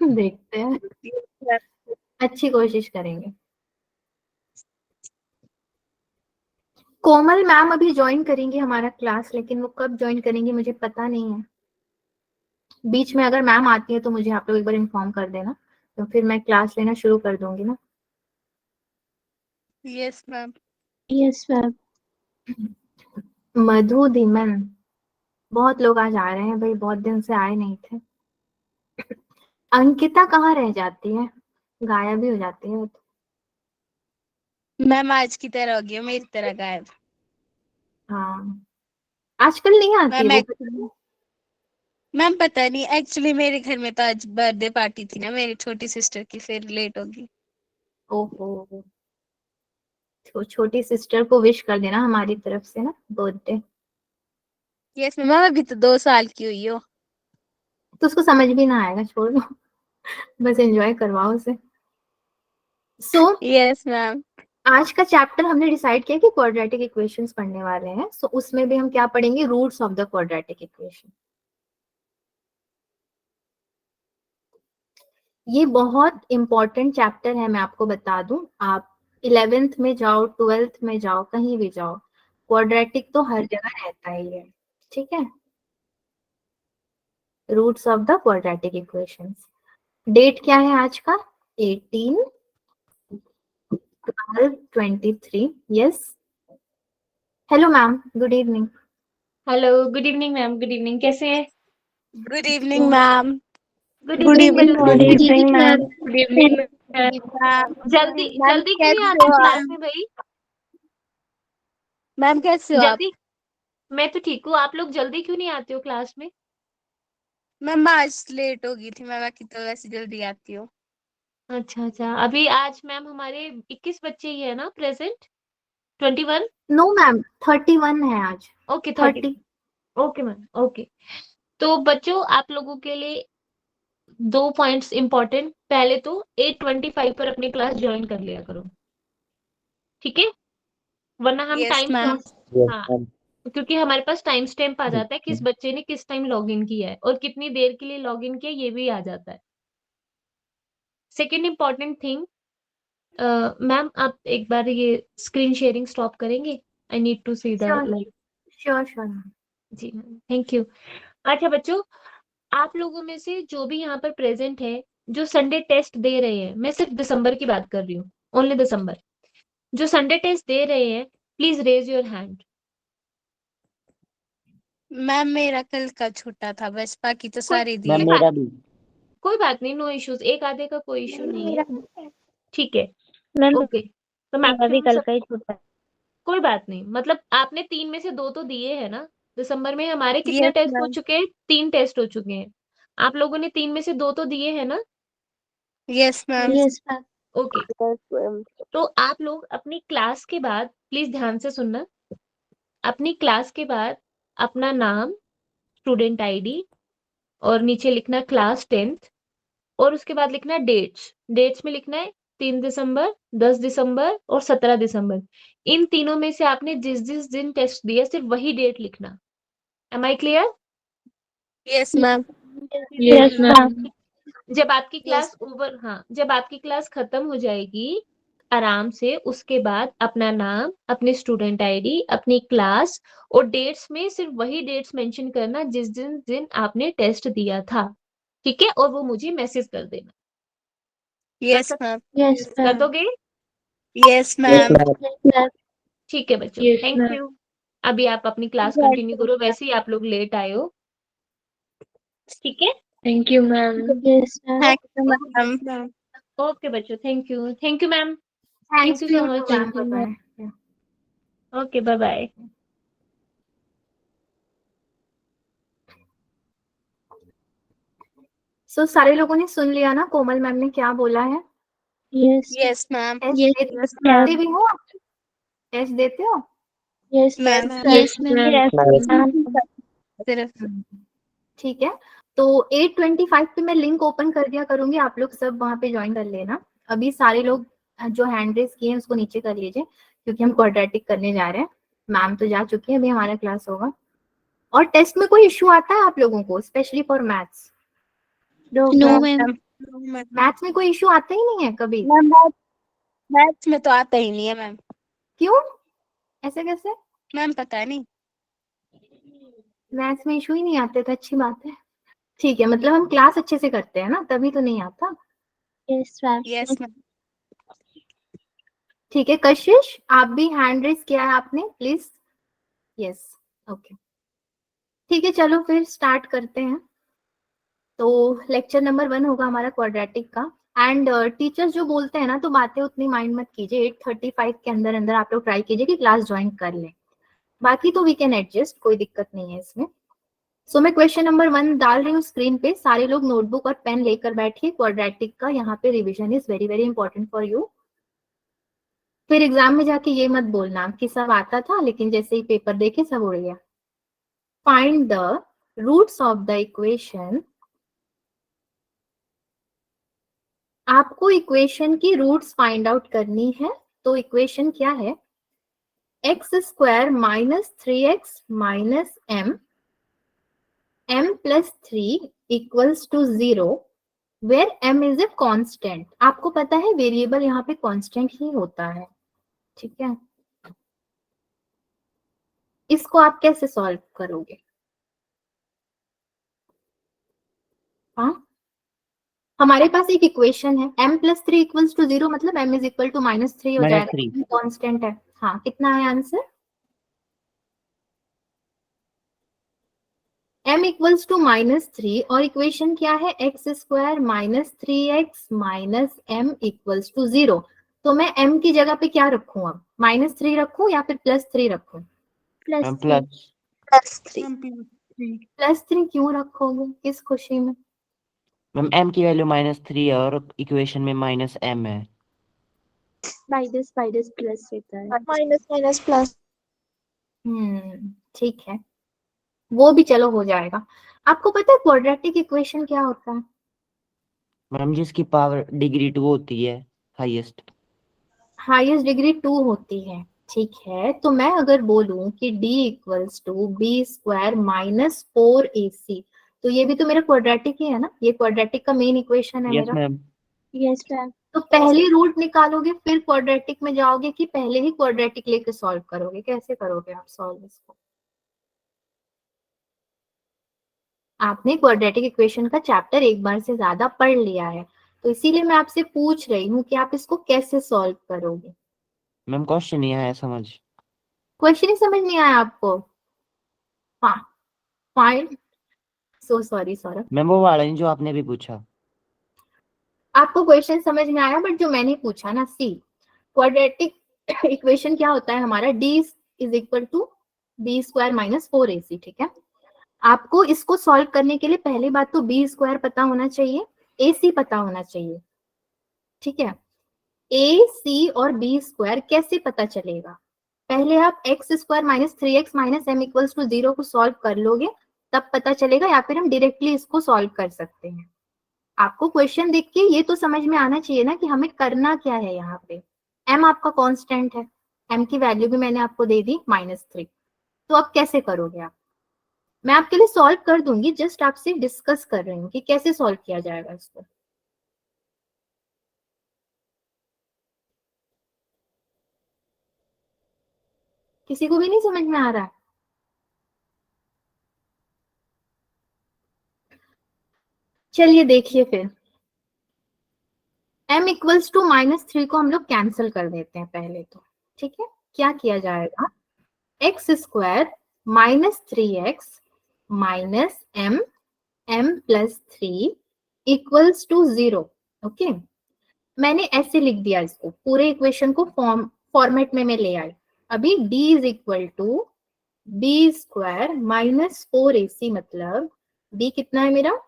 देखते हैं, अच्छी कोशिश करेंगे। कोमल मैम अभी ज्वाइन करेंगी हमारा क्लास, लेकिन वो कब ज्वाइन करेंगी मुझे पता नहीं है। बीच में अगर मैम आती है तो मुझे आप लोग एक बार इन्फॉर्म कर देना, तो फिर मैं क्लास लेना शुरू कर दूंगी ना। Yes ma'am. Yes ma'am. Madhu Dhiman, बहुत लोग आज आ रहे हैं भाई, बहुत दिन से आए नहीं थे। अंकिता कहाँ रह जाती है, गायब ही हो जाती है वो तो। मैम आज की तरह हो गई, मेरी तरह गायब। हाँ, आजकल नहीं आती मैम वो। मैम पता नहीं, एक्चुअली मेरे घर में तो आज बर्थडे पार्टी थी ना मेरी छोटी सिस्टर की, फिर लेट होगी। ओहो, तो छोटी सिस्टर को विश कर देना हमारी तरफ से ना, बर्थडे। यस मैम, अभी तो 2 साल की हुई हो। तो उसको समझ भी ना आएगा, छोड़ दो, बस एंजॉय करवाओ उसे। So yes ma'am. आज का चैप्टर हमने डिसाइड किया कि क्वाड्रेटिक इक्वेशंस पढ़ने वाले हैं। सो उसमें भी हम क्या पढ़ेंगे, roots of the quadratic equation. ये बहुत इंपॉर्टेंट चैप्टर है, मैं आपको बता दूं। आप 11th में जाओ, 12th में जाओ, कहीं भी जाओ, क्वाड्रेटिक तो हर जगह रहता ही है। ठीक है, roots of the quadratic equations. Date क्या है आज का, 18 12 23। Yes, hello ma'am, good evening. Hello, good evening ma'am, good evening. कैसे हैं? Good evening ma'am. Good good evening evening. बच्चों। Good evening ma'am. Good evening जल्दी मैम जल्दी क्यों नहीं कैसे आते हो क्लास आप? में भाई? मैम कैसे हो आप? जल्दी, मैं तो ठीक हूँ, आप लोग जल्दी क्यों नहीं आते हो क्लास में? मैम आज लेट हो गई थी, मैं बाकी तो वैसे जल्दी आती हूँ। अच्छा अच्छा, अभी आज मैम हमारे 21 बच्चे ही है ना प्रेजेंट? 21? नो मैम, 31 है आज। ओके 30। 30। Okay ma'am, okay. तो बच्चों आप लोगों के लिए 2 पॉइंट्स इंपॉर्टेंट। पहले तो 8:25 पर अपनी क्लास ज्वाइन कर लिया करो, ठीक है? वरना हम यस टाइम, मैम। हाँ, क्योंकि हमारे पास टाइम स्टैम्प आ जाता है किस बच्चे ने किस टाइम लॉग इन किया है और कितनी देर के लिए लॉग इन किया, ये भी आ जाता है। सेकेंड इम्पॉर्टेंट थिंग, मैम आप एक बार ये स्क्रीन शेयरिंग स्टॉप करेंगे? I need to see the sure live. Sure sure. जी मैम, थैंक यू। अच्छा बच्चों, आप लोगों में से जो भी यहाँ पर प्रेजेंट है, जो संडे टेस्ट दे रहे हैं, मैं सिर्फ दिसंबर की बात कर रही हूँ, ओनली दिसंबर, जो संडे टेस्ट दे रहे हैं, please raise your hand. Ma'am मेरा कल का छूटा था बस, बाकी तो कोई सारे मैम दिए। मेरा भी। कोई बात नहीं, नो इश्यूज, एक आधे का कोई इश्यू नहीं है, ठीक है? मैम ओके, तो मेरा भी मैक्सिमम कल सब, का ही छूटा है। कोई बात नहीं, मतलब आपने 3 में से 2 तो दिए हैं ना। दिसंबर में हमारे कितने यस टेस्ट हो मैम। चुके हैं? 3 टेस्ट हो चुके हैं। आप लोगों ने 3 में से 2 तो दिए हैं ना? Yes ma'am. Yes ma'am. Okay, तो आप लोग अपनी क्लास के बाद, प्लीज ध्यान से सुनना, अपनी क्लास के बाद अपना नाम, स्टूडेंट आईडी और नीचे लिखना क्लास 10th, और उसके बाद लिखना डेट्स। डेट्स में लिखना है 3 दिसंबर, 10 दिसंबर और 17 दिसंबर। इन तीनों में से आपने जिस जिस दिन टेस्ट दिया सिर्फ वही डेट लिखना। Am I clear? Yes ma'am. Yes ma'am. जब आपकी यस। क्लास ओवर, हाँ, जब आपकी क्लास खत्म हो जाएगी आराम से, उसके बाद अपना नाम, अपनी स्टूडेंट आईडी, अपनी क्लास और डेट्स में सिर्फ वही डेट्स मेंशन करना जिस दिन दिन आपने टेस्ट दिया था, ठीक है? और वो मुझे मैसेज कर देना। कर यस सक मैम। यस कर मैम। दोगे? Yes yes ma'am. मैम। ठीक है बच्चों, यस थैंक मैम। यू। अभी आप अपनी क्लास कंटिन्यू करो, वैसे ही आप लोग लेट आए हो, ठीक है? Thank you ma'am. Yes ma'am. Thank you ma'am. Okay बच्चों, thank you ma'am, thank thanks you too so you too much. Ma'am, thank you bye ma'am. Bye. Okay, bye bye. So सारे लोगों ने सुन लिया ना कोमल मैम ने क्या बोला है? Yes yes ma'am. Test yes yes देते मैम। भी हो, टेस्ट देते हो? Yes ma'am yes ma'am. सिर्फ। ठीक है, तो 8:25 पे मैं लिंक ओपन कर दिया करूंगी, आप लोग सब वहां पे ज्वाइन कर लेना। अभी सारे लोग जो हैंड रेस किए हैं उसको नीचे कर लीजिए, क्योंकि हम क्वाड्रेटिक करने जा रहे हैं। मैम तो जा चुकी है, अभी हमारा क्लास होगा। और टेस्ट में कोई इश्यू आता है आप लोगों को, specially for maths? No no ma'am. Ma'am. Maths में कोई इशू आता ही नहीं है कभी? मैम मैथ्स में तो आता ही नहीं है मैम। क्यों, ऐसे कैसे? मैम पता नहीं। मैथ्स में इशू ही नहीं आते तो अच्छी बात है। ठीक है, मतलब हम क्लास अच्छे से करते हैं ना, तभी तो नहीं आता। Yes, ma'am. Yes ma'am. ठीक है कशिश, आप भी हैंड रेस किया है आपने, प्लीज। यस, ओके, ठीक है, चलो फिर स्टार्ट करते हैं। तो लेक्चर नंबर 1 होगा हमारा क्वाड्रेटिक का। एंड टीचर्स जो बोलते हैं ना, तो बातें उतनी माइंड मत कीजिए। 8:35 के अंदर अंदर आप लोग ट्राई कीजिए कि क्लास ज्वाइन कर लें, बाकी तो वी कैन एडजस्ट, कोई दिक्कत नहीं है इसमें। सो मैं क्वेश्चन नंबर 1 डाल रही हूँ स्क्रीन पे, सारे लोग नोटबुक और पेन लेकर बैठिए। क्वाड्रेटिक का यहाँ पे revision is very very important for you. फिर एग्जाम में जाके ये मत बोलना कि सब आता था लेकिन जैसे ही पेपर देखे सब उड़ गया। Find the roots of the equation. आपको इक्वेशन की रूट्स फाइंड आउट करनी है। तो इक्वेशन क्या है? X square minus 3x minus m plus 3 equals to 0 where m is a constant. आपको पता है वेरिएबल यहाँ पे कांस्टेंट ही होता है, ठीक है। इसको आप कैसे सॉल्व करोगे? हाँ, हमारे पास एक इक्वेशन है m प्लस 3 इक्वल्स टू 0, मतलब m इज इक्वल टू -3 हो जाएगा, कांस्टेंट है। हाँ, कितना है आंसर? m इक्वल्स टू -3 और इक्वेशन क्या है? X square minus 3x minus m equals to 0। तो मैं m की जगह पे क्या रखूं अब? -3 रखूं या फिर +3 रखूं? Plus plus 3। +3 क्यों रखोगे, किस खुशी में? मैम m की वैल्यू -3 है और इक्वेशन में -m है। minus plus रहता है. Minus plus. ठीक है, वो भी चलो हो जाएगा। आपको पता है क्वाड्रेटिक इक्वेशन क्या होता है? मैम जिसकी पावर डिग्री 2 होती है, हाईएस्ट हाईएस्ट डिग्री 2 होती है, ठीक है। तो मैं अगर बोलूं कि d equals to B square minus 4ac, तो ये भी तो मेरा क्वाड्रेटिक ही है ना, ये क्वाड्रेटिक का मेन इक्वेशन है यस मेरा। मैम। Yes, ma'am. तो पहली रूट निकालोगे फिर क्वाड्रेटिक में जाओगे कि पहले ही क्वाड्रेटिक लेके सॉल्व करोगे? कैसे करोगे आप सॉल्व इसको? आपने क्वाड्रेटिक इक्वेशन का चैप्टर एक बार से ज्यादा पढ़ लिया है, तो इसीलिए मैं आपसे पूछ रही हूँ कि आप इसको कैसे सॉल्व करोगे। मैम क्वेश्चन नहीं आया समझ। क्वेश्चन ही समझ नहीं आया आपको? हाँ, fine, so sorry Saurabh. Ma'am वो वाला नहीं जो आपने भी पूछा। आपको क्वेश्चन समझ में आया, बट जो मैंने पूछा ना, सी क्वाड्रेटिक इक्वेशन क्या होता है हमारा? d is equal to B square minus 4ac, ठीक है। आपको इसको सॉल्व करने के लिए पहली बात तो बी स्क्वायर पता होना चाहिए, ac पता होना चाहिए, ठीक है। ac और b स्क्वायर कैसे पता चलेगा? पहले आप x square minus 3x minus m equals to 0 को सॉल्व कर लोगे, तब पता चलेगा, या फिर हम डायरेक्टली इसको सॉल्व कर सकते हैं। आपको क्वेश्चन देख के ये तो समझ में आना चाहिए ना कि हमें करना क्या है। यहाँ पे m आपका कांस्टेंट है, m की वैल्यू भी मैंने आपको दे दी -3। तो अब कैसे करोगे आप? मैं आपके लिए सॉल्व कर दूंगी, जस्ट आपसे डिस्कस कर रही हूँ कि कैसे सॉल्व किया जाएगा इसको। किसी को भी नहीं समझ में आ रहा है? चलिए देखिए फिर, m इक्वल्स टू -3 को हम लोग कैंसिल कर देते हैं पहले तो, ठीक है। क्या किया जाएगा? X square minus 3x minus m plus 3 equals to 0, okay. मैंने ऐसे लिख दिया इसको, पूरे इक्वेशन को फॉर्मेट में मैं ले आई। अभी d is equal to B square minus 4ac, मतलब d कितना है मेरा?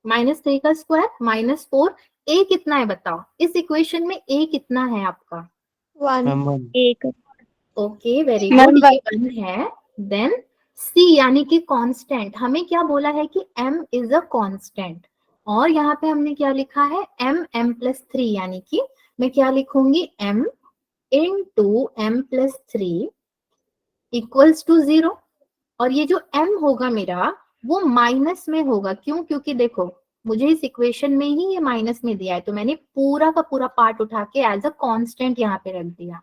-3 का स्क्वायर माइनस 4, a कितना है बताओ? इस इक्वेशन में a कितना है आपका? मैम 1 एक. ओके, वेरी गुड, ये 1 है। देन c यानी कि कांस्टेंट, हमें क्या बोला है कि m इज अ कांस्टेंट, और यहाँ पे हमने क्या लिखा है? m प्लस 3, यानी कि मैं क्या लिखूंगी? m into m plus 3 equals to 0। और ये जो m होगा मेरा वो माइनस में होगा, क्यों? क्योंकि देखो मुझे इस इक्वेशन में ही ये माइनस में दिया है, तो मैंने पूरा का पूरा पार्ट उठा के एज अ कांस्टेंट यहाँ पे रख दिया।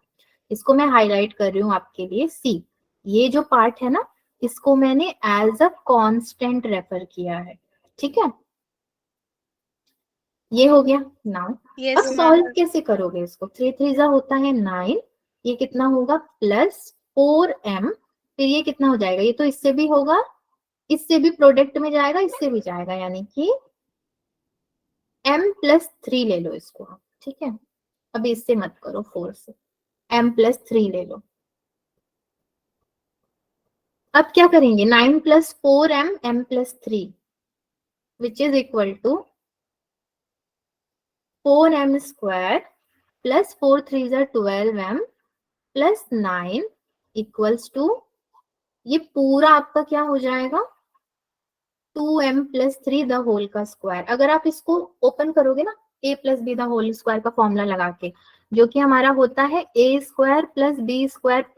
इसको मैं हाईलाइट कर रही हूँ आपके लिए, सी ये जो पार्ट है ना, इसको मैंने एज अ कांस्टेंट रेफर किया है, ठीक है। ये हो गया नाउ। अब यस सॉल्व मैम। कैसे करोगे इसको? 3 3 जा होता है 9, ये कितना होगा प्लस 4m, फिर ये कितना हो जाएगा, ये तो इससे भी होगा, इससे भी प्रोडक्ट में जाएगा, इससे भी जाएगा, यानी कि m+3 ले लो इसको, ठीक है। अभी इससे मत करो 4 से, m+3 ले लो। अब क्या करेंगे, 9 + 4m m+3 which is equal to 4m² plus 4 3 जा 12m प्लस 9 इक्वल्स टू, ये पूरा आपका क्या हो जाएगा 2m+3 द होल का स्क्वायर। अगर आप इसको ओपन करोगे ना, a+b द होल स्क्वायर का फॉर्मूला लगा के, जो कि हमारा होता है a² + b²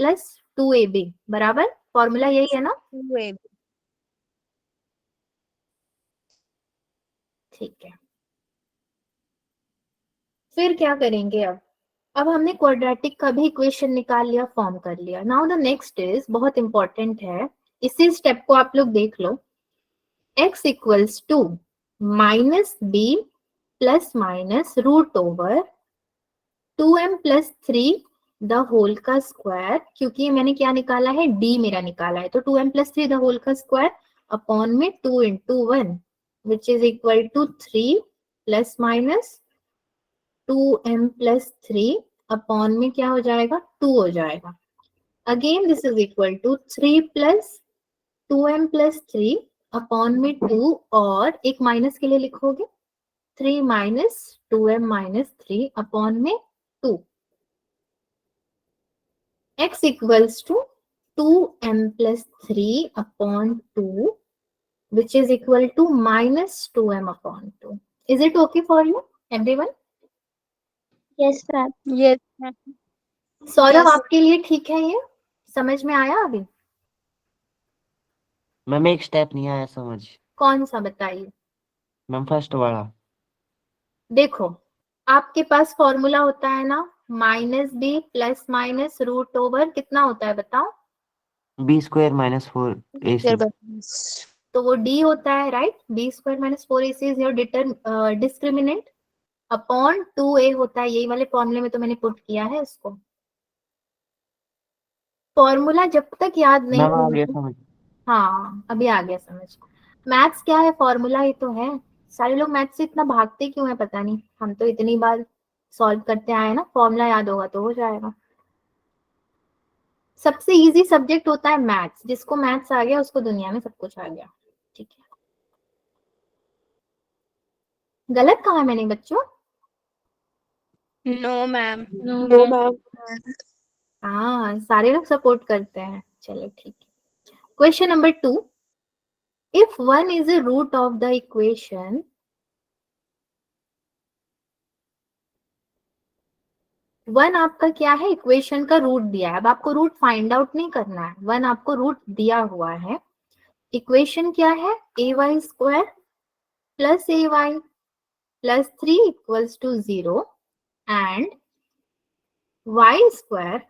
+ 2ab, बराबर फॉर्मूला यही है ना, ठीक है। फिर क्या करेंगे, अब हमने क्वाड्रेटिक का भी इक्वेशन निकाल लिया, फॉर्म कर लिया। नाउ द नेक्स्ट इज, बहुत इंपॉर्टेंट है, इसी स्टेप को आप लोग देख लो, x equals to -b plus minus √over 2m+3 the whole का स्क्वायर, क्योंकि मैंने क्या निकाला है, d मेरा निकाला है, तो 2m+3 द होल का स्क्वायर अपॉन में 2 × 1 which is equal to 3 plus minus 2m+3 upon में क्या हो जाएगा 2 हो जाएगा। Again this is equal to 3 + 2m+3 upon में 2, और एक माइनस के लिए लिखोगे 3 - 2m - 3 अपॉन में 2। x equals to 2m+3 upon 2 which is equal to -2m upon 2. Is it okay for you, everyone? Yes, ma'am. Yes ma'am. Saurabh Yes. आपके लिए ठीक है, ये समझ में आया अभी? मैम एक स्टेप नहीं आया समझ। कौन सा बताइए? मैम फर्स्ट वाला। देखो, आपके पास फॉर्मूला होता है ना, -b प्लस माइनस √ओवर कितना होता है बताओ? b² - 4ac। तो वो d होता है, right? b² - 4ac is your discriminant, upon 2a होता है, यही वाले फॉर्मूले में तो मैंने पुट किया है इसको। फॉर्मूला जब तक याद नहीं मैम आ होगा, गया समझ। हाँ अभी आ गया समझ। मैथ्स क्या है, फॉर्मूला ही तो है। सारे लोग मैथ्स से इतना भागते क्यों है पता नहीं, हम तो इतनी बार सॉल्व करते आए ना, फॉर्मूला याद होगा तो हो जाएगा। सबसे इजी सब्जेक्ट होता है मैथ्स, जिसको मैथ्स आ गया उसको दुनिया में सब कुछ आ गया, ठीक है। गलत कहा मैंने बच्चों? No ma'am. No, ma'am. हाँ सारे लोग सपोर्ट करते हैं, चलो ठीक है। Question number 2, if 1 is a root of the equation, one आपका क्या है, इक्वेशन का रूट दिया है। अब आपको रूट फाइंड आउट नहीं करना है, वन आपको रूट दिया हुआ है। इक्वेशन क्या है, ay² plus ay plus 3 equals to 0 and y²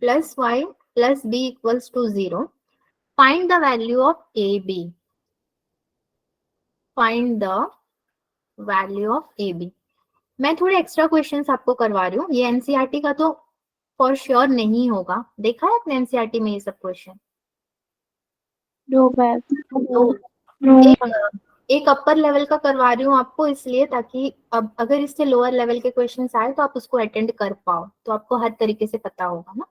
plus y plus b equals to 0। Find the value of ab, find the value of ab। मैं थोड़े एक्स्ट्रा क्वेश्चंस आपको करवा रही हूँ, ये एनसीईआरटी का तो फॉर श्योर नहीं होगा। देखा है आपने एनसीईआरटी में ये सब क्वेश्चन? No, ma'am. तो एक अपर लेवल का करवा रही हूँ आपको, इसलिए ताकि अब अगर इससे लोअर लेवल के क्वेश्चंस आए तो आप उसको अटेंड कर पाओ, तो आपको हर तरीके से पता होगा ना।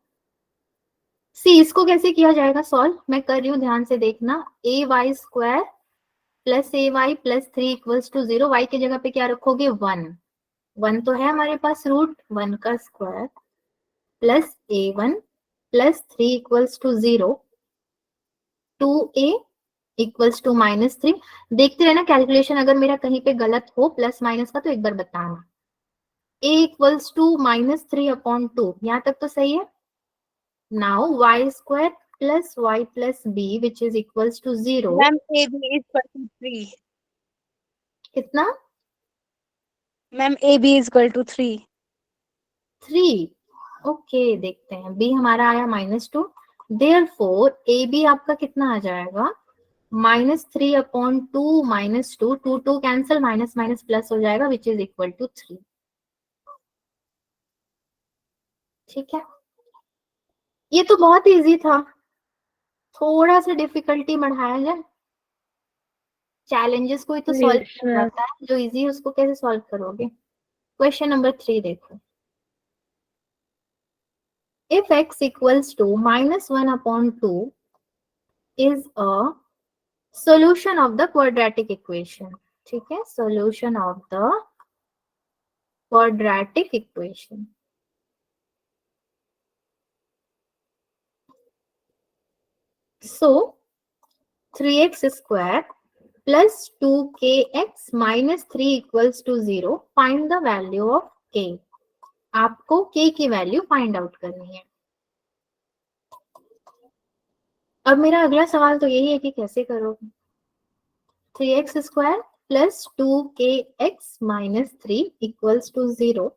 सी इसको कैसे किया जाएगा सॉल्व, मैं कर रही हूँ, ध्यान से देखना। ay² plus ay plus 3 equals to 0, y की जगह पे क्या रखोगे 1, 1 तो है हमारे पास, रूट 1 का square plus a1 plus 3 equals to 0, 2a equals to -3। देखते रहना कैलकुलेशन, अगर मेरा कहीं पे गलत हो प्लस माइनस का तो एक बार बताना। a इक्वल्स टू -3 अपॉन 2, यहाँ तक तो सही है। Now y² plus y plus b which is equals to 0। Ma'am A B is 3। कितना? Ma'am A B is equal to 3। 3। Okay, देखते हैं। बी हमारा आया -2, देयरफॉर ए बी आपका कितना आ जाएगा? -3/2 -2, 2 कैंसिल, माइनस माइनस प्लस हो जाएगा, विच इज इक्वल टू 3। ठीक है, ये तो बहुत इजी था, थोड़ा सा डिफिकल्टी बढ़ाया जाए। चैलेंजेस को ही तो सॉल्व Yes, किया ma'am. जाता है, जो इजी है उसको कैसे सॉल्व करोगे? क्वेश्चन नंबर 3 देखो। If x equals to -1/2 is a solution of the quadratic equation। ठीक है, solution of the quadratic equation। so 3x square plus 2kx minus 3 equals to 0, find the value of k। आपको k की value find out करनी है। अब मेरा अगला सवाल तो यही है कि कैसे करोगे? 3x square plus 2kx minus 3 equals to 0।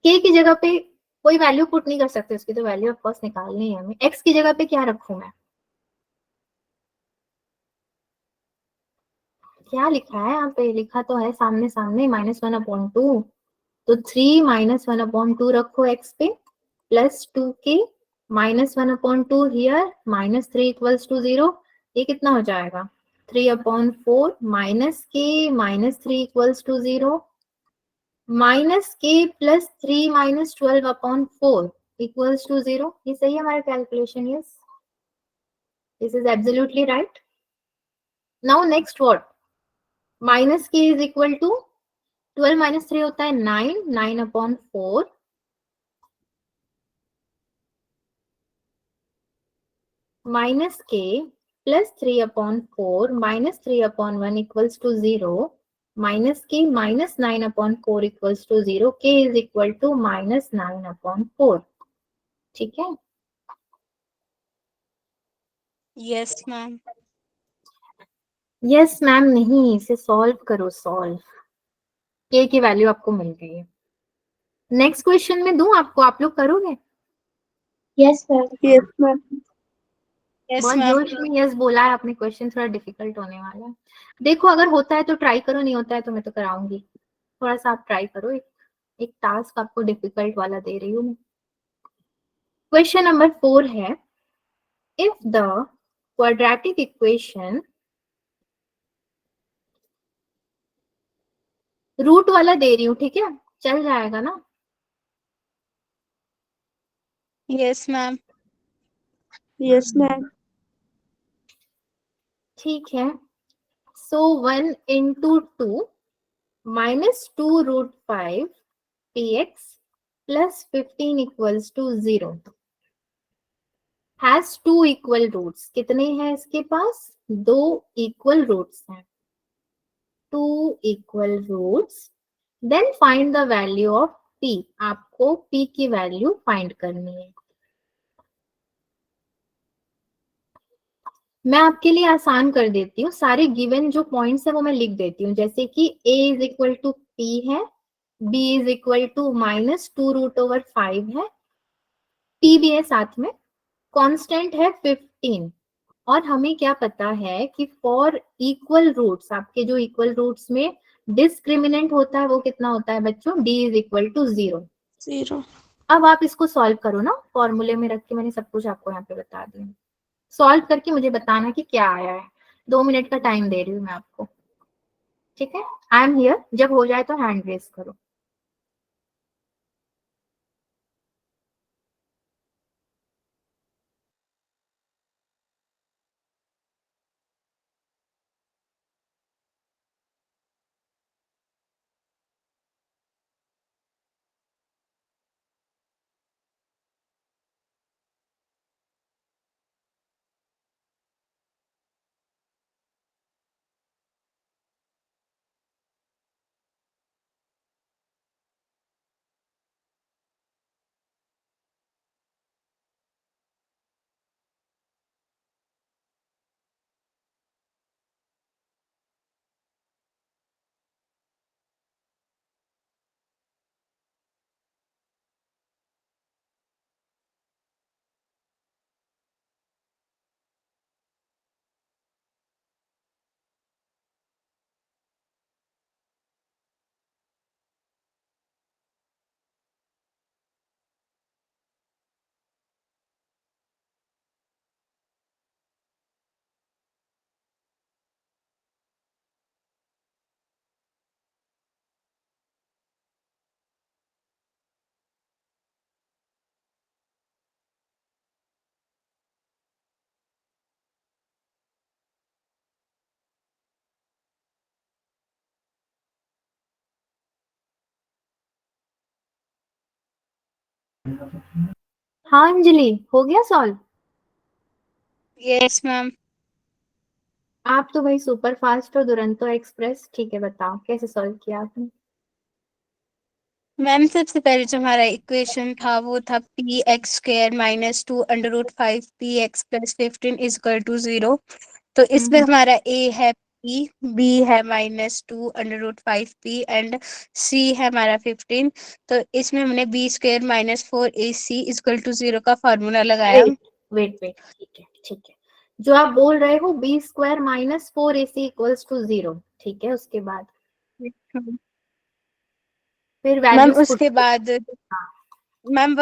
k की जगह पे कोई वैल्यू पुट नहीं कर सकते, उसकी तो वैल्यू ऑफ कोर्स निकालनी है हमें। x की जगह पे क्या रखूं मैं? क्या लिखा है यहाँ पे? लिखा तो है सामने सामने -1/2, तो 3 -1/2 रखो x पे, plus 2k -1/2 here, -3 equals to 0। ये कितना हो जाएगा? 3/4 माइनस के -3 इक्वल्स टू 0, माइनस के प्लस 3 -12/4 इक्वल्स टू 0। ये सही है हमारा calculation? Yes, this is absolutely right. Now next what? Minus के इज इक्वल टू 12 माइनस 3 होता है 9, 9/4 माइनस के प्लस 3/4 -3/1 इक्वल्स टू 0, माइनस के -9/4 इक्वल्स टू 0, के इज इक्वल टू -9/4। ठीक है, यस मैम। यस मैम नहीं, इसे सॉल्व करो, सॉल्व। के की वैल्यू आपको मिल गई है। नेक्स्ट क्वेश्चन में दूं आपको, आप लोग करोगे? Yes, ma'am. Yes, ma'am. Yes बहुत मैम। जोश में यस बोला है आपने, क्वेश्चन थोड़ा डिफिकल्ट होने वाला है। देखो, अगर होता है तो ट्राई करो, नहीं होता है तो मैं तो कराऊंगी। थोड़ा सा आप ट्राई करो, एक टास्क आपको डिफिकल्ट वाला दे रही हूँ। क्वेश्चन नंबर 4 है, if the quadratic equation, root वाला दे रही हूँ, ठीक है, चल जाएगा ना? Yes ma'am. Yes, ma'am. ठीक है, सो 1 into 2 -2√5 px plus 15 equals to 0 has 2 equal roots। कितने हैं इसके पास? 2 equal roots हैं, 2 equal roots। then find the value of p। आपको p की वैल्यू फाइंड करनी है। मैं आपके लिए आसान कर देती हूँ, सारे गिवन जो पॉइंट्स है वो मैं लिख देती हूँ, जैसे कि a is equal to p है, b इज इक्वल टू -2√5 है, p भी है साथ में, कांस्टेंट है 15। और हमें क्या पता है कि फॉर इक्वल रूट्स, आपके जो इक्वल रूट्स में डिस्क्रिमिनेंट होता है वो कितना होता है बच्चों? d is equal to 0। 0। अब आप इसको सॉल्व करो ना, फॉर्मूले में रख के मैंने सब कुछ आपको यहाँ पे बता दिया। सॉल्व करके मुझे बताना कि क्या आया है। 2 मिनट का टाइम दे रही हूँ मैं आपको, ठीक है? आई एम हियर, जब हो जाए तो हैंड रेस करो। हाँ अंजलि, हो गया सॉल्व? Yes ma'am. आप तो भाई सुपर फास्ट हो, दुरंतो एक्सप्रेस। ठीक है, बताओ कैसे सॉल्व किया आपने? मैम सबसे पहले जो हमारा इक्वेशन था वो था P x square minus 2 under root 5 P x plus 15 is equal to 0। तो इसमें हमारा ए है पी, बी है -2 under root 5 P and C है हमारा 15। तो इसमें हमने B square minus 4 A C is equal to 0 का फॉर्मूला लगाया। वेट, ठीक है ठीक है। जो आप बोल रहे हो B square minus 4ac equals to 0, ठीक है। उसके बाद फिर मैम वैल्यूज पुट। उसके बाद मैम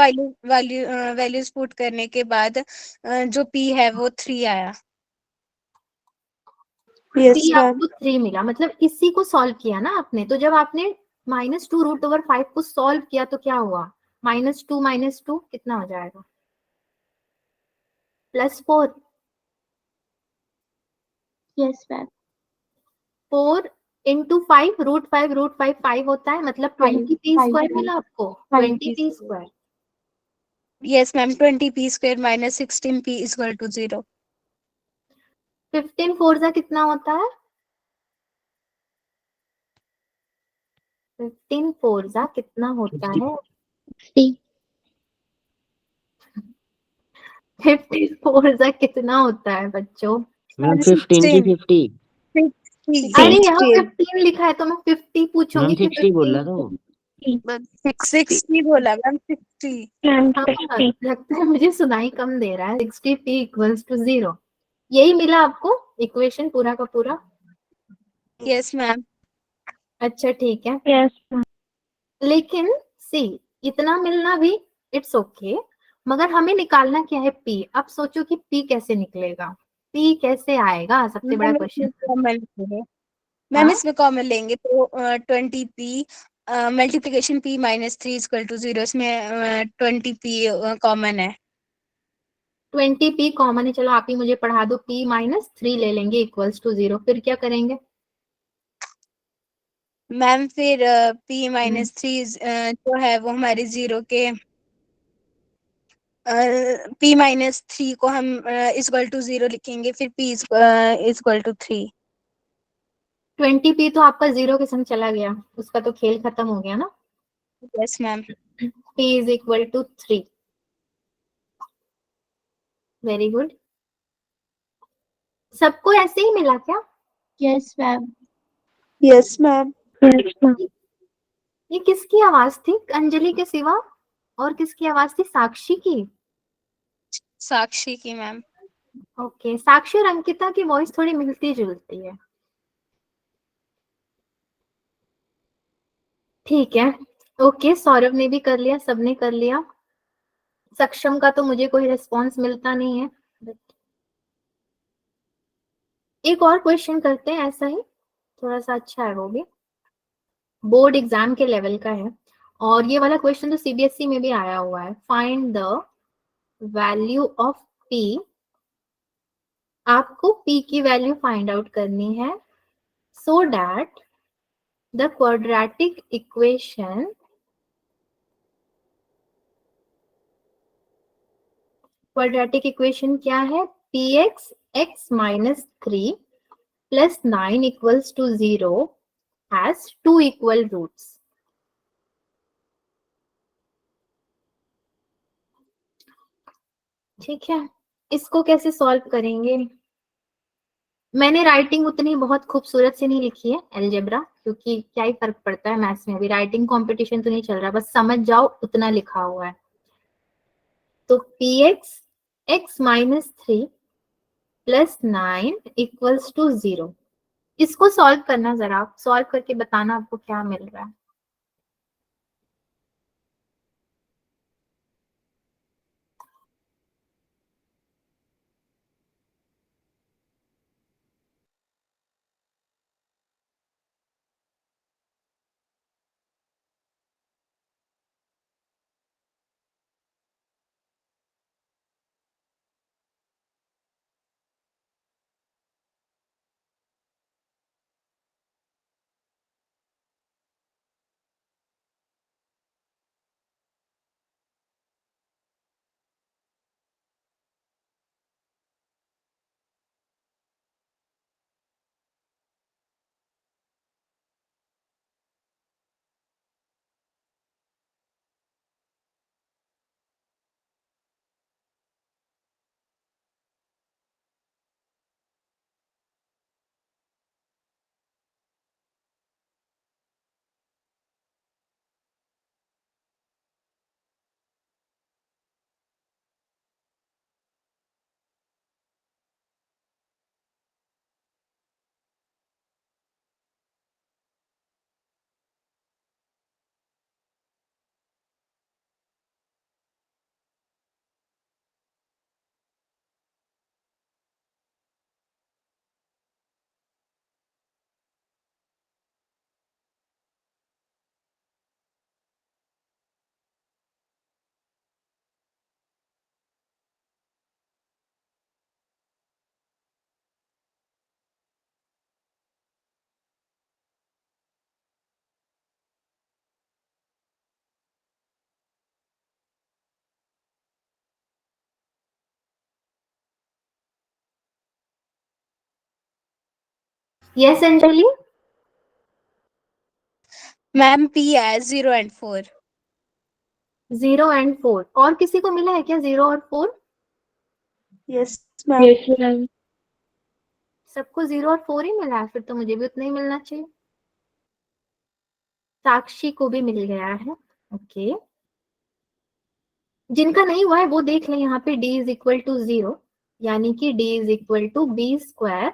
वैल्यूज पुट करने के बाद जो पी है वो 3 आया। Yes, P ma'am. आपको 3 मिला, मतलब इसी को सॉल्व किया ना आपने। तो जब आपने -2√5 को सॉल्व किया तो क्या हुआ? -2 कितना हो जाएगा? +4। Yes, ma'am. 4 इंटू 5, √5 5 होता है, मतलब 20p स्क्वायर मिला आपको। 20p square. Yes ma'am 20 P square minus 16 P is equal to 0। 15 4 कितना होता है? 15 4 कितना होता है? 15 4 कितना होता है बच्चों? मैम 15 की 50। अरे यहाँ 15 लिखा है तो मैं 50 पूछूंगी मैम कि 60 बोल रहा था वो। 60 बोला मैम 60। हाँ, लगता है मुझे सुनाई कम दे रहा है। 60p इक्वल्स टू 0, यही मिला आपको इक्वेशन पूरा का पूरा? Yes ma'am. अच्छा ठीक है। Yes. लेकिन सी, इतना मिलना भी इट्स ओके, मगर हमें निकालना क्या है? पी। अब सोचो कि पी कैसे निकलेगा, पी कैसे आएगा, सबसे बड़ा क्वेश्चन। मैम हाँ, इसमें कॉमन लेंगे तो 20 P multiplication P minus 3 equal to 0। इसमें 20 पी कॉमन है। 20p कॉमन है, चलो आप ही मुझे पढ़ा दो। p -3 ले लेंगे इक्वल्स टू 0, फिर क्या करेंगे? मैम फिर पी माइनस 3 जो है वो हमारे 0 के पी माइनस 3 को हम इक्वल टू 0 लिखेंगे, फिर पी इक्वल टू 3। 20p तो आपका 0 के संग चला गया, उसका तो खेल खत्म हो गया ना। Yes ma'am. p is equal to 3। Very good. सबको ऐसे ही मिला क्या? Yes, ma'am. Yes, ma'am. Yes, ma'am. ये किसकी आवाज थी अंजलि के सिवा? और किसकी आवाज थी? साक्षी की? साक्षी की मैम। ओके, साक्षी और अंकिता की वॉइस थोड़ी मिलती जुलती है। ठीक है, ओके। सौरभ ने भी कर लिया, सबने कर लिया। सक्षम का तो मुझे कोई रिस्पॉन्स मिलता नहीं है। एक और क्वेश्चन करते हैं ऐसा ही, थोड़ा सा अच्छा है वो भी, बोर्ड एग्जाम के लेवल का है। और ये वाला क्वेश्चन तो सीबीएसई में भी आया हुआ है। Find the value of P. आपको पी की वैल्यू फाइंड आउट करनी है so that the quadratic equation क्या है? P x x -3 + 9 equals to 0 has 2 equal roots. ठीक है, इसको कैसे सॉल्व करेंगे? मैंने राइटिंग उतनी बहुत खूबसूरत से नहीं लिखी है अलजेब्रा, क्योंकि क्या ही फर्क पड़ता है मैथ्स में, अभी राइटिंग कंपटीशन तो नहीं चल रहा, बस समझ जाओ उतना लिखा हुआ है। तो P x x -3 + 9 equals to 0, इसको सॉल्व करना, जरा आप सॉल्व करके बताना आपको क्या मिल रहा है। यस अंजलि। मैम P है 0 and 4. 0 and 4 और किसी को मिला है क्या 0 और 4? Yes, ma'am. Yes ma'am. सबको 0 और 4 ही मिला है, फिर तो मुझे भी उतना ही मिलना चाहिए। साक्षी को भी मिल गया है। ओके, जिनका नहीं हुआ है वो देख लें यहाँ पे d इज इक्वल टू 0, यानी कि d is equal to B square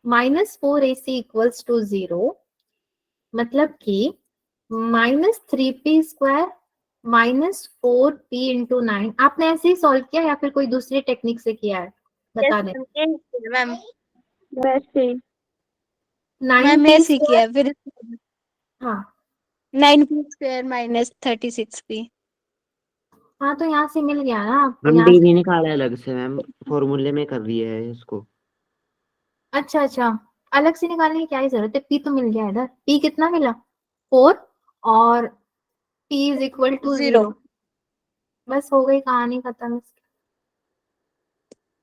minus 4ac equals to 0, मतलब कि -3p square minus 4p into 9। आपने ऐसे ही सॉल्व किया या फिर कोई दूसरी टेक्निक से किया है, बता दें। मैम वैसे 9p मैम ऐसे स्क्वायर, किया फिर हाँ 9p स्क्वायर माइनस 36p. हाँ, तो यहाँ से मिल गया ना आपको हम यहाँ डी से। नहीं निकाला है अलग से मैम, फॉर्मूले में कर दिया है इसको। अच्छा अच्छा, अलग से निकालने की क्या ही जरूरत है, p तो मिल गया इधर। p कितना मिला? 4 और p इज इक्वल टू 0. 0। बस हो गई कहानी खत्म इसकी।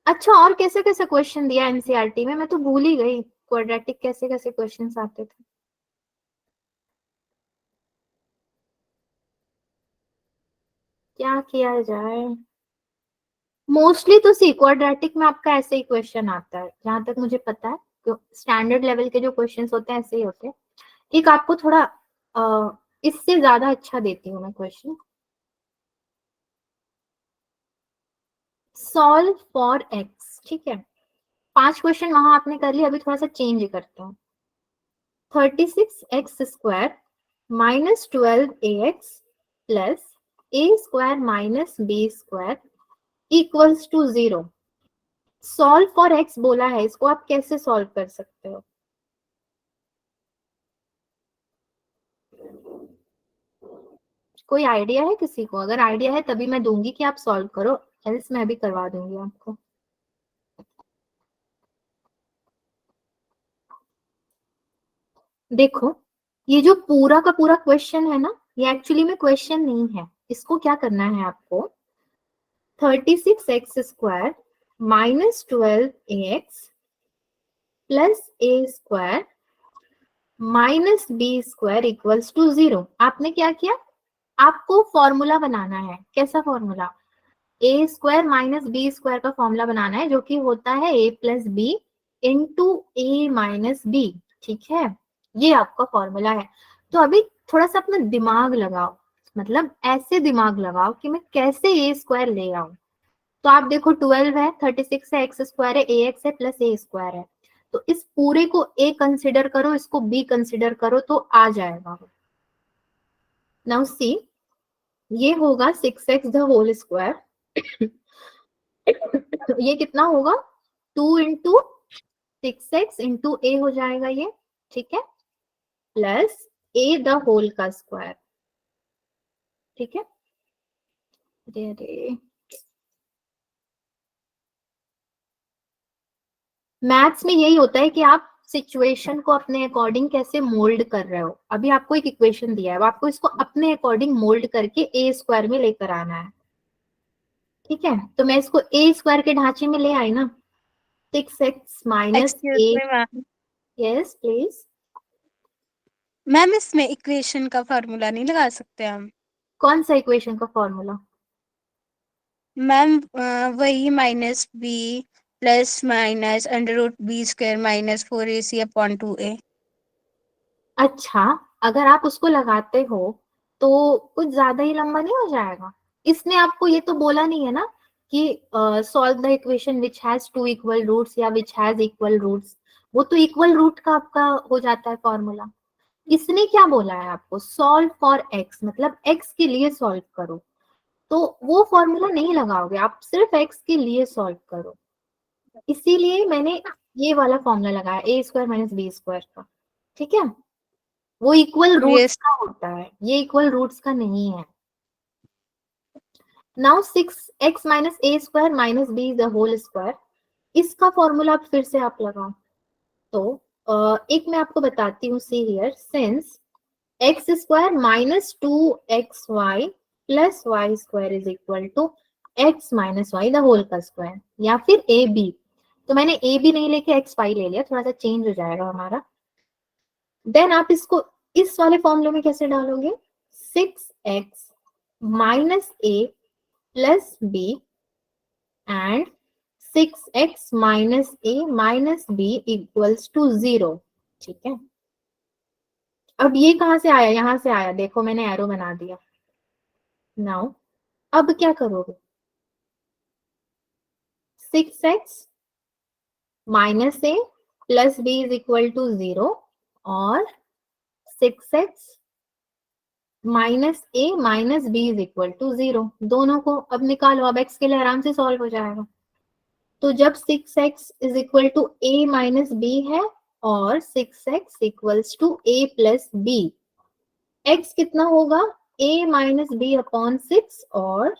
अच्छा, और कैसे कैसे क्वेश्चन दिया एनसीईआरटी में, मैं तो भूल ही गई क्वाड्रेटिक कैसे कैसे क्वेश्चंस आते थे। क्या किया जाए? मोस्टली तो सी क्वाड्रेटिक में आपका ऐसे ही क्वेश्चन आता है, जहां तक मुझे पता है। स्टैंडर्ड लेवल के जो क्वेश्चंस होते हैं ऐसे ही होते हैं। एक आपको थोड़ा इससे ज्यादा अच्छा देती हूँ मैं क्वेश्चन। सॉल्व फॉर एक्स, ठीक है। 5 क्वेश्चन वहां आपने कर लिया, अभी थोड़ा सा चेंज करते हैं। 36x square minus 12ax plus a square minus b square equals to 0। Solve for x बोला है, इसको आप कैसे सॉल्व कर सकते हो? कोई आइडिया है किसी को? अगर आइडिया है तभी मैं दूंगी कि आप सॉल्व करो, एल्स मैं भी करवा दूंगी आपको। देखो, ये जो पूरा का पूरा क्वेश्चन है ना, ये एक्चुअली में क्वेश्चन नहीं है। इसको क्या करना है आपको, 36x square minus 12ax plus a square minus b square equals to 0। आपने क्या किया, आपको फॉर्मूला बनाना है। कैसा formula? A square minus B square का फॉर्मूला बनाना है, जो कि होता है A plus B into A minus B. ठीक है, ये आपका फॉर्मूला है। तो अभी थोड़ा सा अपना दिमाग लगाओ, मतलब ऐसे दिमाग लगाओ कि मैं कैसे ए स्क्वायर ले आऊं। तो आप देखो 12 है, 36 है, एक्स स्क्वायर है, ए एक्स है प्लस ए स्क्वायर है। तो इस पूरे को ए कंसिडर करो, इसको बी कंसिडर करो, तो आ जाएगा। नाउ सी, ये होगा 6x द होल स्क्वायर। ये कितना होगा, 2 इंटू 6x इंटू ए हो जाएगा ये, ठीक है, प्लस ए द होल का स्क्वायर। ठीक है, अरे अरे, मैथ्स में यही होता है कि आप सिचुएशन को अपने अकॉर्डिंग कैसे मोल्ड कर रहे हो। अभी आपको एक इक्वेशन दिया है, आपको इसको अपने अकॉर्डिंग मोल्ड करके ए स्क्वायर में लेकर आना है। ठीक है, तो मैं इसको ए स्क्वायर के ढांचे में ले आई ना, 6x minus excuse a. Me ma'am. Yes please. Ma'am इसमें इक्वेशन का फॉर्मूला नहीं लगा सकते हम? कौन सा इक्वेशन का फॉर्मूला? मैम वही minus B plus minus under root B square minus 4ac upon 2a. अच्छा, अगर आप उसको लगाते हो तो कुछ ज्यादा ही लंबा नहीं हो जाएगा? इसने आपको ये तो बोला नहीं है ना कि solve the equation which has 2 equal roots या विच हैज इक्वल रूट्स। वो तो इक्वल रूट का आपका हो जाता है फॉर्मूला। इसने क्या बोला है आपको, सॉल्व फॉर एक्स, मतलब एक्स के लिए सॉल्व करो। तो वो फॉर्मूला नहीं लगाओगे आप, सिर्फ एक्स के लिए सॉल्व करो। इसीलिए मैंने ये वाला फॉर्मूला लगाया, ए स्क्वायर माइनस बी स्क्वायर का। ठीक है, वो इक्वल रूट्स यस. का होता है, ये इक्वल रूट्स का नहीं है। Now 6x minus A square minus B the whole square, इसका फॉर्मूला फिर से आप लगाओ। तो एक मैं आपको बताती हूँ, see here, since X square minus 2xy plus Y square is equal to X minus Y the whole का स्क्वायर, या फिर ए बी। तो मैंने a भी नहीं लेके xy ले लिया, थोड़ा सा चेंज हो जाएगा हमारा। देन आप इसको इस वाले फॉर्मूले में कैसे डालोगे, 6x minus a plus b and 6x minus a minus b equals to 0। ठीक है, अब ये कहां से आया, यहां से आया, देखो मैंने एरो बना दिया। नाउ अब क्या करोगे, 6x minus A plus B is equal to 0 और 6x minus A minus B is equal to 0, दोनों को अब निकालो। अब x के लिए आराम से सॉल्व हो जाएगा। तो जब 6x is equal to a minus B है और 6x equals to a plus B, x कितना होगा, a माइनस बी अपॉन 6 और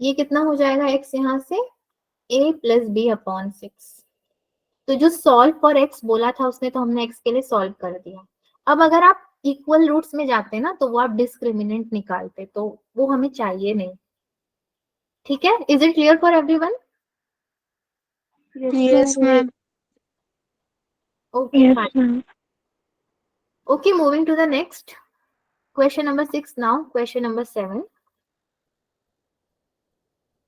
ये कितना हो जाएगा x यहाँ से, a प्लस बी अपॉन 6। तो जो सॉल्व फॉर x बोला था उसने, तो हमने x के लिए सॉल्व कर दिया। अब अगर आप इक्वल रूट्स में जाते ना तो वो आप डिस्क्रिमिनेंट निकालते, तो वो हमें चाहिए नहीं। ठीक है, is it clear for everyone? Yes, ma'am. Okay fine. Okay, moving to the next question number 6 now. Question number 7,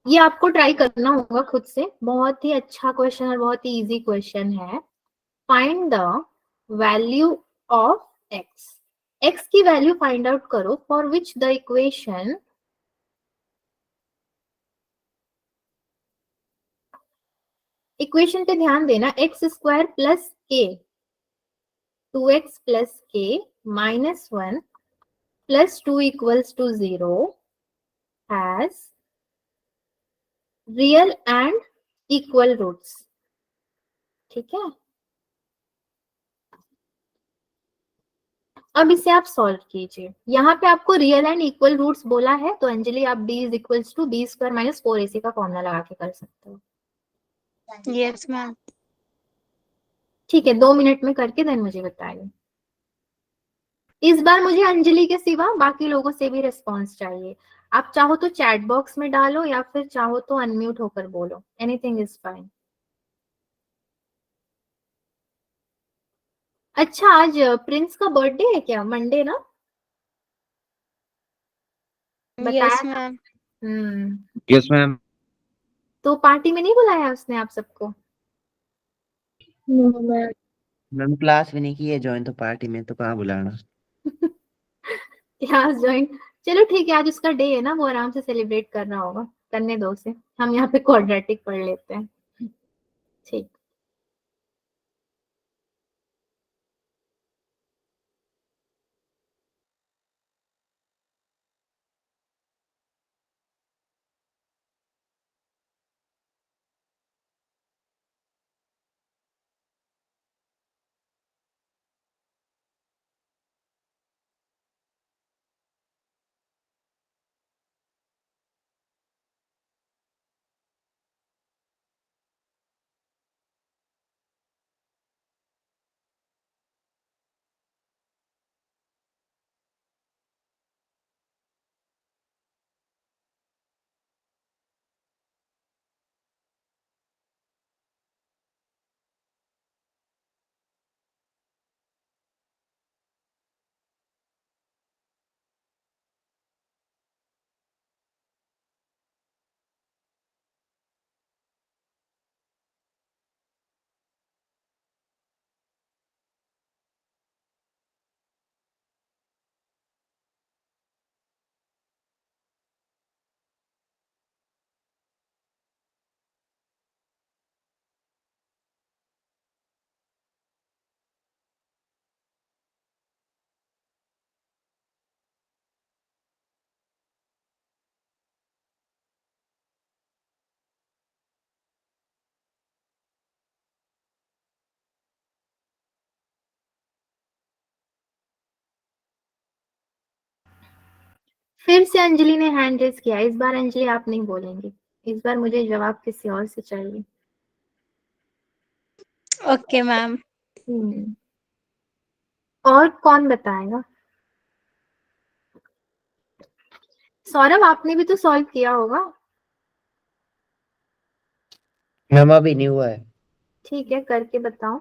ये आपको ट्राई करना होगा खुद से, बहुत ही अच्छा क्वेश्चन और बहुत ही इजी क्वेश्चन है। Find the value of x, x की वैल्यू फाइंड आउट करो फॉर विच द इक्वेशन पे ध्यान देना, एक्स स्क्वायर प्लस के 2x plus K minus 1 plus 2 equals to 0 has real and equal roots. ठीक है, अब इसे आप सॉल्व कीजिए। यहाँ पे आपको रियल एंड इक्वल रूट्स बोला है, तो अंजलि आप d is equals to B square minus 4ac का फॉर्मूला लगा के कर सकते हो। Yes, ma'am. ठीक है, 2 मिनट में करके देन मुझे बताइए। इस बार मुझे अंजलि के सिवा बाकी लोगों से भी रिस्पॉन्स चाहिए। आप चाहो तो चैट बॉक्स में डालो या फिर चाहो तो अनम्यूट होकर बोलो, एनीथिंग इज फाइन। अच्छा, आज प्रिंस का बर्थडे है क्या, मंडे ना? बताया Yes, था। ma'am. Yes ma'am. तो पार्टी में नहीं बुलाया उसने आप सबको? No, ma'am. मैम क्लास भी नहीं की है ज्वाइन, तो पार्टी में तो कहाँ बुलाना। क्लास ज्वाइन, चलो ठीक है, आज उसका डे है ना, वो आराम से सेलिब्रेट करना होगा, करने दो उसे, हम यहाँ पे क्वाड्रेटिक पढ़ लेते हैं। ठीक, फिर से अंजलि ने हैंड रेज किया। इस बार अंजलि आप नहीं बोलेंगे, इस बार मुझे जवाब किसी और से चाहिए। Okay, ma'am. और कौन बताएगा? सौरभ, आपने भी तो सॉल्व किया होगा। मैम अभी नहीं हुआ है। ठीक है, करके बताओ।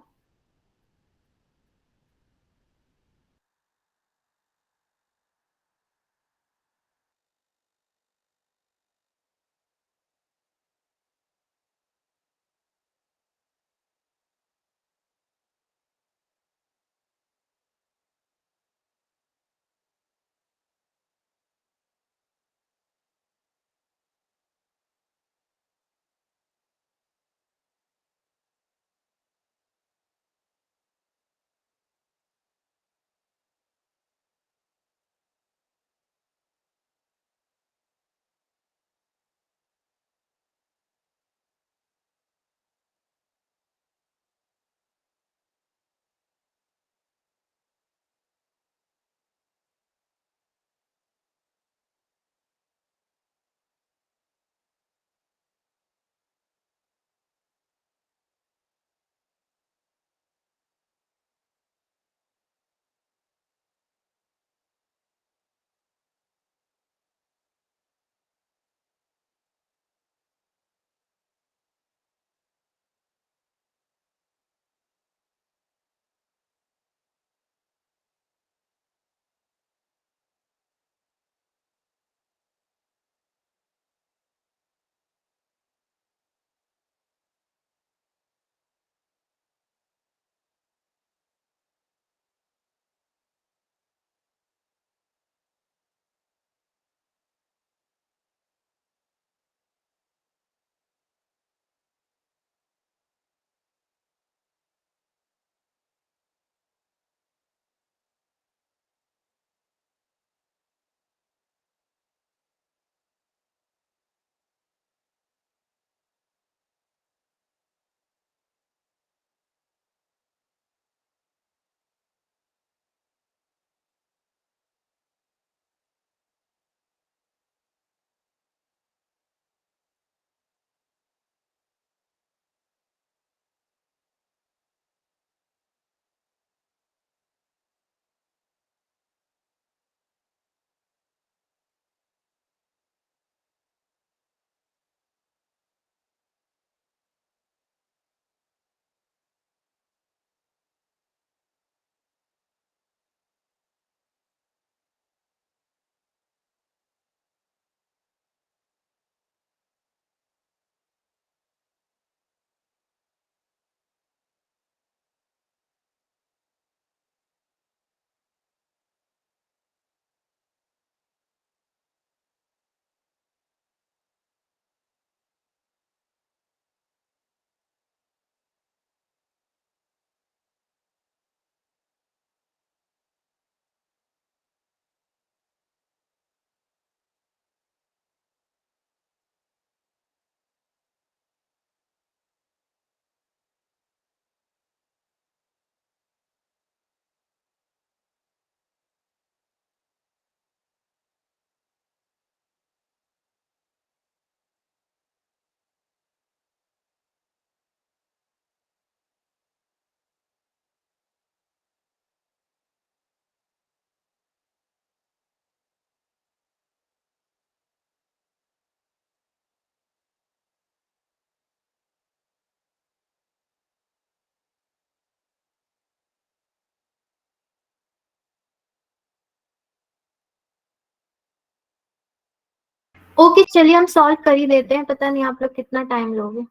ओके, चलिए हम सॉल्व कर ही देते हैं। पता नहीं आप लोग कितना टाइम लोगे।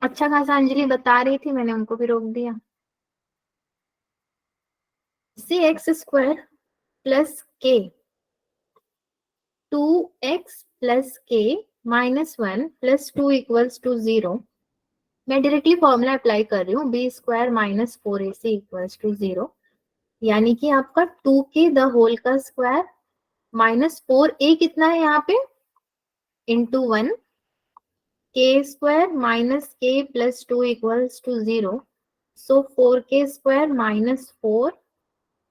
अच्छा खासा अंजलि बता रही थी, मैंने उनको भी रोक दिया। सी एक्स स्क्वायर प्लस के 2x प्लस के -1 प्लस 2 इक्वल्स टू 0। मैं डायरेक्टली फॉर्मूला अप्लाई कर रही हूँ, B square minus 4ac equals to 0। यानी कि आपका 2k द होल का स्क्वायर -4a कितना है यहाँ पे into 1 k square minus k plus 2 equals to 0। So 4k square minus 4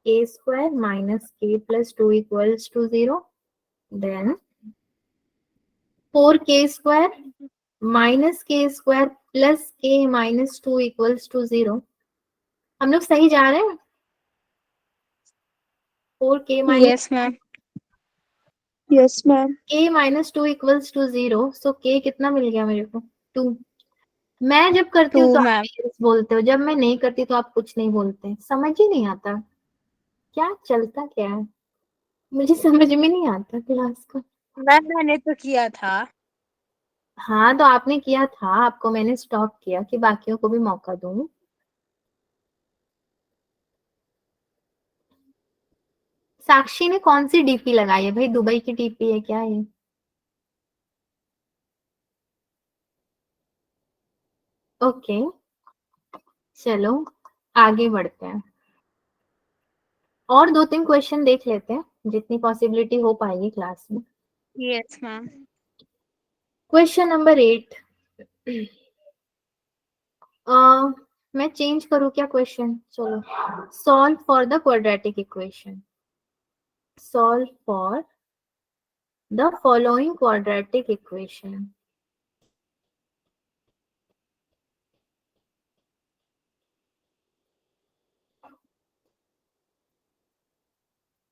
k square minus k plus 2 equals to 0। Then 4k square minus k square plus k minus 2 equals to 0। हम लोग सही जा रहे हैं? 4k minus yes ma'am. Yes, ma'am. k minus 2 equals to 0। So k कितना मिल गया मेरे को? 2। मैं जब करती हूँ 2 तो आप मैम। yes बोलते हो, जब मैं नहीं करती तो आप कुछ नहीं बोलते, समझ ही नहीं आता क्या चलता क्या है, मुझे समझ में नहीं आता क्लास का। मैम मैंने तो किया था। हाँ तो आपने किया था, आपको मैंने स्टॉप किया कि बाकियों को भी मौका दूं। साक्षी ने कौन सी डीपी लगाई है भाई, दुबई की डीपी है क्या ये? ओके चलो आगे बढ़ते हैं, और 2-3 क्वेश्चन देख लेते हैं जितनी पॉसिबिलिटी हो पाएगी क्लास में। Yes ma'am. Question number 8। मैं चेंज करूँ क्या क्वेश्चन, चलो। Solve for the quadratic equation, solve for the following quadratic equation.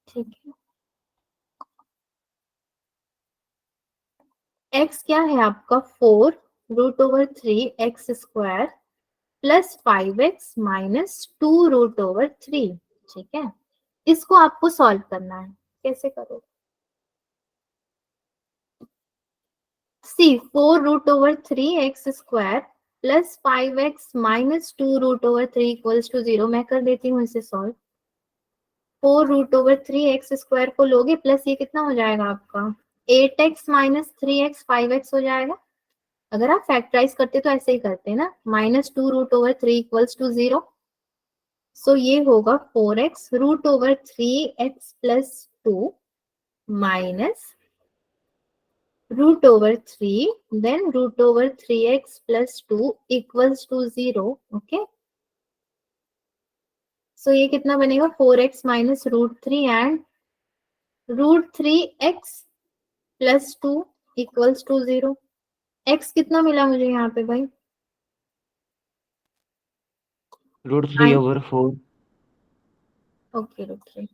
ठीक है, x क्या है आपका 4√3x² प्लस 5x माइनस 2√3। ठीक है, इसको आपको सॉल्व करना है, कैसे करो? See 4√3x² plus 5x minus 2√3 equals to 0। मैं कर देती हूँ इसे सॉल्व। 4√3x² को लोगे प्लस ये कितना हो जाएगा आपका 8x माइनस 3x 5x हो जाएगा। अगर आप फैक्टराइज करते तो ऐसे ही करते हैं ना, माइनस 2√3 इक्वल्स टू 0। सो ये होगा 4x√3x plus 2 minus √3 then √3x plus 2 equals to 0. Okay, so ये कितना बनेगा 4x minus √3 and √3x plus 2 equals to 0। x कितना मिला मुझे यहाँ पे भाई? √3/4। ओके √3,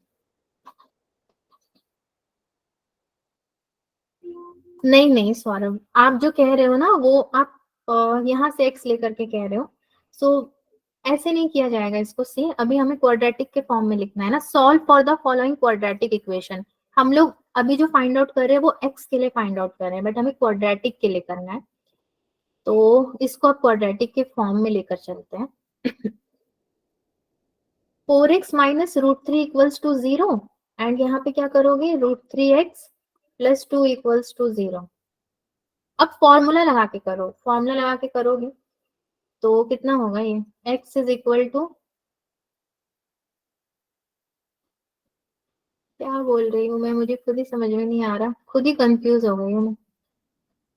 नहीं नहीं सौरभ, आप जो कह रहे हो ना वो आप यहाँ से x लेकर के कह रहे हो। सो ऐसे नहीं किया जाएगा इसको। सी अभी हमें क्वाड्रेटिक के फॉर्म में लिखना है ना, solve for the following quadratic equation. हम लोग अभी जो फाइंड आउट कर रहे हैं वो x के लिए फाइंड आउट कर रहे हैं, बट हमें क्वाड्रेटिक के लिए करना है, तो इसको आप क्वाड्रेटिक के फॉर्म में लेकर चलते हैं। 4x minus √3 equals to 0 and यहाँ पे क्या करोगे √3x प्लस 2 इक्वल्स टू 0। अब फॉर्मूला लगा के करो, फॉर्मूला लगा के करोगे तो कितना होगा ये x इज इक्वल टू, क्या बोल रही हूँ मैं, मुझे खुद ही समझ में नहीं आ रहा, खुद ही कंफ्यूज हो गई हूँ मैं।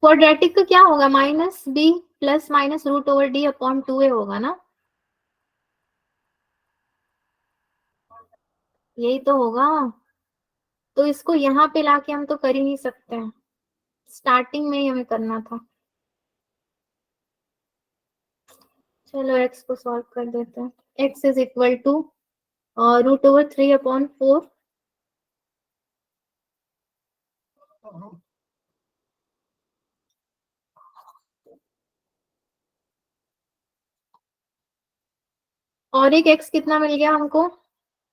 क्वाड्रेटिक का क्या होगा minus b plus minus √d/2a होगा ना, यही तो होगा। तो इसको यहाँ पे लाके हम तो कर ही नहीं सकते हैं, स्टार्टिंग में ही हमें करना था। चलो x को सॉल्व कर देते हैं। x इज इक्वल टू √3/4 और एक x कितना मिल गया हमको?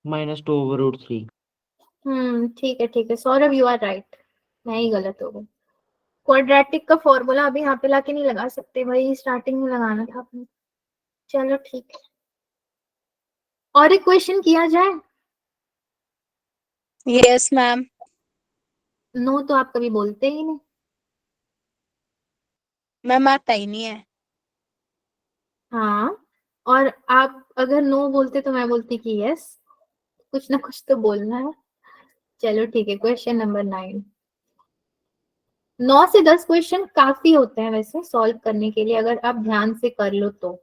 -2/√3। ठीक है सौरभ, यू आर राइट, मैं ही गलत हो गई। क्वाड्रेटिक का फॉर्मूला अभी यहाँ पे लाके नहीं लगा सकते भाई, स्टार्टिंग में लगाना था अपने। चलो ठीक है, और एक क्वेश्चन किया जाए। Yes ma'am. नो तो आप कभी बोलते ही नहीं। मैम आता ही नहीं है। हाँ, और आप अगर नो बोलते तो मैं बोलती कि यस, कुछ ना कुछ तो बोलना है। चलो ठीक है, क्वेश्चन नंबर 9। 9 से 10 क्वेश्चन काफी होते हैं वैसे सॉल्व करने के लिए, अगर आप ध्यान से कर लो तो।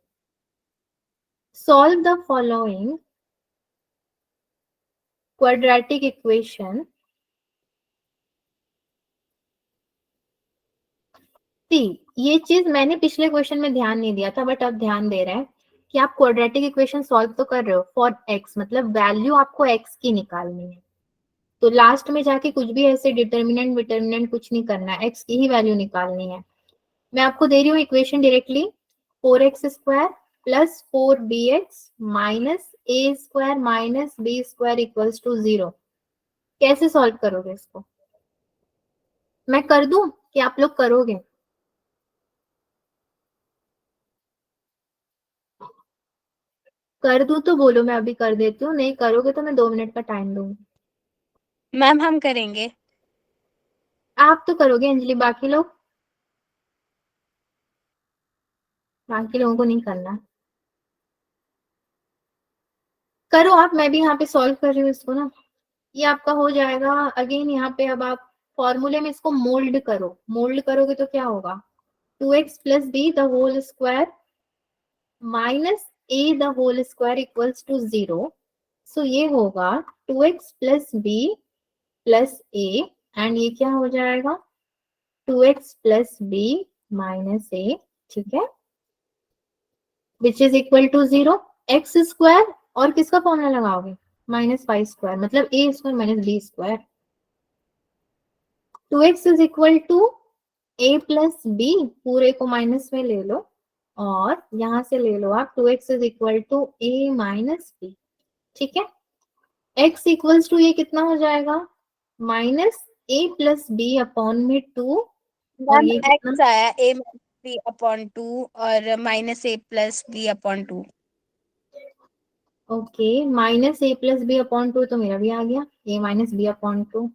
Solve the following quadratic equation. See ये चीज मैंने पिछले क्वेश्चन में ध्यान नहीं दिया था, बट अब ध्यान दे रहे हैं कि आप क्वाड्रेटिक इक्वेशन सॉल्व तो कर रहे हो फॉर एक्स, मतलब वैल्यू आपको एक्स की निकालनी है, तो लास्ट में जाके कुछ भी ऐसे डिटर्मिनेंट विटर्मिनेंट कुछ नहीं करना है, एक्स की ही वैल्यू निकालनी है। मैं आपको दे रही हूँ equation directly, 4x square plus 4bx minus a square minus b square equals to 0। कैसे सॉल्व करोगे इसको? मैं कर दूं कि आप लोग करोगे? कर दूं तो बोलो, मैं अभी कर देती हूँ, नहीं करोगे तो मैं 2 मिनट का टाइम दूंगी। मैम हम करेंगे। आप तो करोगे अंजलि, बाकी लोग? बाकी लोगों को नहीं करना। करो आप, मैं भी यहाँ पे सॉल्व कर रही हूँ इसको ना। ये आपका हो जाएगा। अगेन यहाँ पे अब आप फॉर्मूले में इसको मोल्ड करो। मोल्ड करोगे तो क्या होगा? 2x plus B the whole square minus a the whole square equals to 0। So ये होगा 2x plus B plus a and ये क्या हो जाएगा? 2x plus B minus a। ठीक है, which is equal to 0। X square और किसका फॉर्मूला लगाओगे? माइनस वाई स्क्वायर, मतलब a square minus B square. 2x is equal to a plus B, पूरे को माइनस में ले लो और यहां से ले लो आप 2x is equal to a minus B. ठीक है, x इक्वल्स टू ये कितना हो जाएगा? Minus a plus B upon में 2 और मैम ये एक्स कितना? आया a माइनस b अपॉन 2 और minus a plus b upon 2। Okay, minus a plus B upon 2 तो मेरा भी आ गया, a minus B upon 2।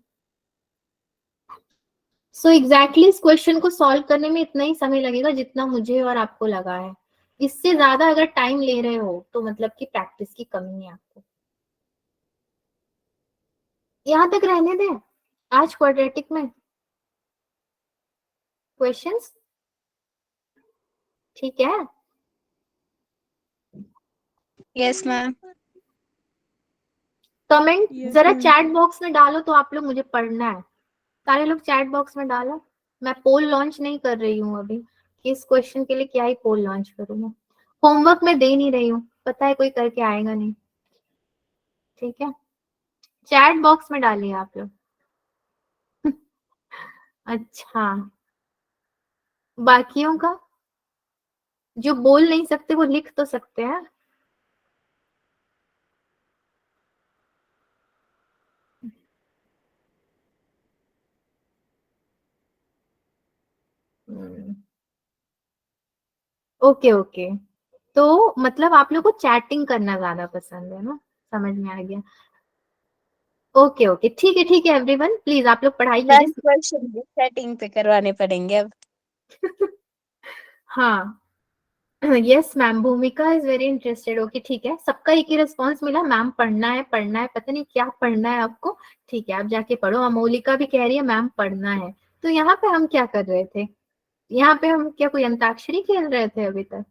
So exactly इस क्वेश्चन को सॉल्व करने में इतना ही समय लगेगा जितना मुझे और आपको लगा है। इससे ज्यादा अगर टाइम ले रहे हो तो मतलब कि प्रैक्टिस की कमी है आपको। यहां तक रहने दें आज क्वाड्रेटिक में क्वेश्चंस। ठीक है, यस मैम। कमेंट Yes, जरा ma'am. चैट बॉक्स में डालो तो आप लोग, मुझे पढ़ना है। सारे लोग चैट बॉक्स में डालो। मैं पोल लॉन्च नहीं कर रही हूँ अभी कि इस क्वेश्चन के लिए क्या ही पोल लॉन्च करूँ मैं। होमवर्क में दे नहीं रही हूँ, पता है कोई करके आएगा नहीं। ठीक है, चैट बॉक्स में डालिए आप लोग। अच्छा, बाकियों का जो बोल नहीं सकते वो लिख तो सकते हैं। ओके ओके, तो मतलब आप लोग को चैटिंग करना ज्यादा पसंद है ना, समझ में आ गया। ओके ओके, ठीक है एवरीवन, प्लीज आप लोग पढ़ाई मैम कीजिए। क्वेश्चन भी सेटिंग पे करवाने पड़ेंगे अब। हाँ यस मैम, भूमिका इज वेरी इंटरेस्टेड। ओके ठीक है, सबका एक ही रिस्पॉन्स मिला, मैम पढ़ना है, पता नहीं क्या पढ़ना है आपको। ठीक है, आप जाके पढ़ो। अमोलिका भी कह रही है मैम पढ़ना है। तो यहाँ पे हम क्या कर रहे थे? यहाँ पे हम क्या कोई अंताक्षरी खेल रहे थे? अभी तक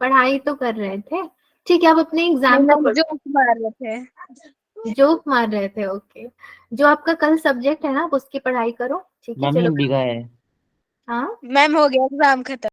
पढ़ाई तो कर रहे थे। ठीक है, अब अपने एग्जाम का मैम जोक मार रहे थे। जोक मार रहे थे। ओके, जो आपका कल सब्जेक्ट है ना, आप उसकी पढ़ाई करो। ठीक है, मैम चलो। हिंदी का है। हाँ मैम हो गया एग्जाम खत्म।